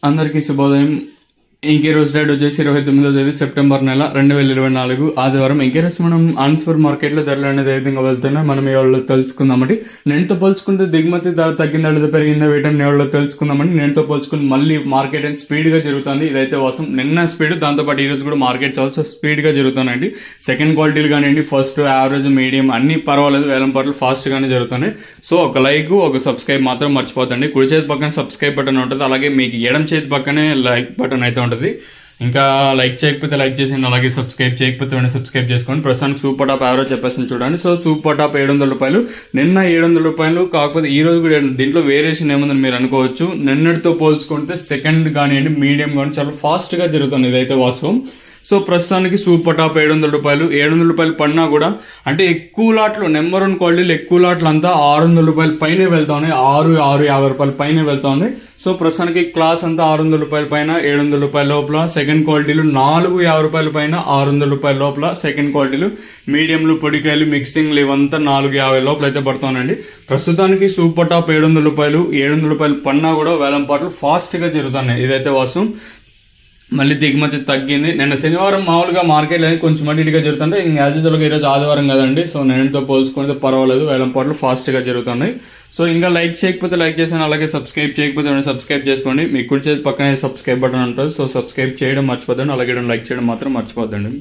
అందరికీ శుభోదయం. ఇంకే రోజు డేట్ వచ్చేసి 29వ తేదీ సెప్టెంబర్ నెల 2024 ఆదివారం. ఇంకే రోజు మనం ఆన్స్పర్ మార్కెట్లో ధరలు అనేది ఏ విధంగా వెళ్తున్నాయి మనం ఇవాళ తెలుసుకుందామండి. నేనుతో పోల్చుకుంటే దిగుమతి ధర తగ్గిందా లేదా పెరిగిందా వీటిని ఇవాళ తెలుసుకుందామండి. నేనుతో పోల్చుకుని మళ్ళీ మార్కెట్ అనేది స్పీడ్ గా జరుగుతుంది. ఇదైతే వాసం నిన్న స్పీడ్, దాంతోపాటు ఈ రోజు కూడా మార్కెట్ చాలా స్పీడ్ గా జరుగుతున్నాయండి. సెకండ్ క్వాలిటీలు కానివ్వండి, ఫస్ట్, యావరేజ్, మీడియం అన్ని పర్వాలేదు, వేలం పాటలు ఫాస్ట్ గానే జరుగుతున్నాయి. సో ఒక లైక్, ఒక సబ్స్క్రైబ్ మాత్రం మర్చిపోతండి. కుడి చేతి పక్కన సబ్స్క్రైబ్ బటన్ ఉంటుంది, అలాగే మీకు ఎడం చేతి పక్కనే లైక్ బటన్ అయితే ఉంటుంది. ఇంకా లైక్ చేయకపోతే లైక్ చేసేయండి, అలాగే సబ్స్క్రైబ్ చేయకపోతే సబ్స్క్రైబ్ చేసుకోండి. ప్రస్తుతానికి సూపర్ టాప్ యావరేజ్ చెప్పేసి చూడండి. సో సూపర్ టాప్ 700 రూపాయలు, నిన్న 700 రూపాయలు. కాకపోతే ఈ రోజు కూడా దీంట్లో వేరియేషన్ ఏముందని మీరు అనుకోవచ్చు. నిన్నటితో పోల్చుకుంటే సెకండ్ కానివ్వండి, మీడియం కానీ చాలా ఫాస్ట్ గా జరుగుతుంది, ఇదైతే వాస్తవం. సో ప్రస్తుతానికి సూపర్ టాప్ 700 రూపాయలు. 700 రూపాయలు పడినా కూడా అంటే ఎక్కువ లాట్లు, నెంబర్ 1 క్వాలిటీలు ఎక్కువ లాట్లు అంతా 600 రూపాయల పైనే వెళ్తా ఉన్నాయి, 650 రూపాయల పైన వెళ్తా ఉన్నాయి. సో ప్రస్తుతానికి క్లాస్ అంతా 600 రూపాయల పైన, 700 రూపాయల లోపల. సెకండ్ క్వాలిటీలు 450 రూపాయల పైన, 600 రూపాయల లోపల. సెకండ్ క్వాలిటీలు మీడియంలు, పొడికాయలు, మిక్సింగ్లు ఇవంతా 450 లోపల అయితే పడుతున్నాయండి. ప్రస్తుతానికి సూపర్ టాప్ 700 రూపాయలు. 700 రూపాయలు పడినా కూడా వేలం పాటలు ఫాస్ట్ గా జరుగుతున్నాయి, ఇదైతే వాస్తవం. మళ్ళీ దిగుమతి తగ్గింది. నిన్న శనివారం మామూలుగా మార్కెట్ అనేది కొంచెం అడిగా జరుగుతుంటే ఇంకా యాజ్ యూజువల్ గా ఈరోజు ఆదివారం కదండి. సో నేనుతో పోల్చుకుంటే పర్వాలేదు, వేలం పాటలు ఫాస్ట్ గా జరుగుతున్నాయి. సో ఇంకా లైక్ చేయకపోతే లైక్ చేసాను, అలాగే సబ్స్క్రైబ్ చేయకపోతే సబ్స్క్రైబ్ చేసుకోండి. మీ కుడి చేతి పక్కనే సబ్స్క్రైబ్ బటన్ ఉంటుంది. సో సబ్స్క్రైబ్ చేయడం మర్చిపోద్దండి, అలాగే లైక్ చేయడం మాత్రం మర్చిపోద్దండి.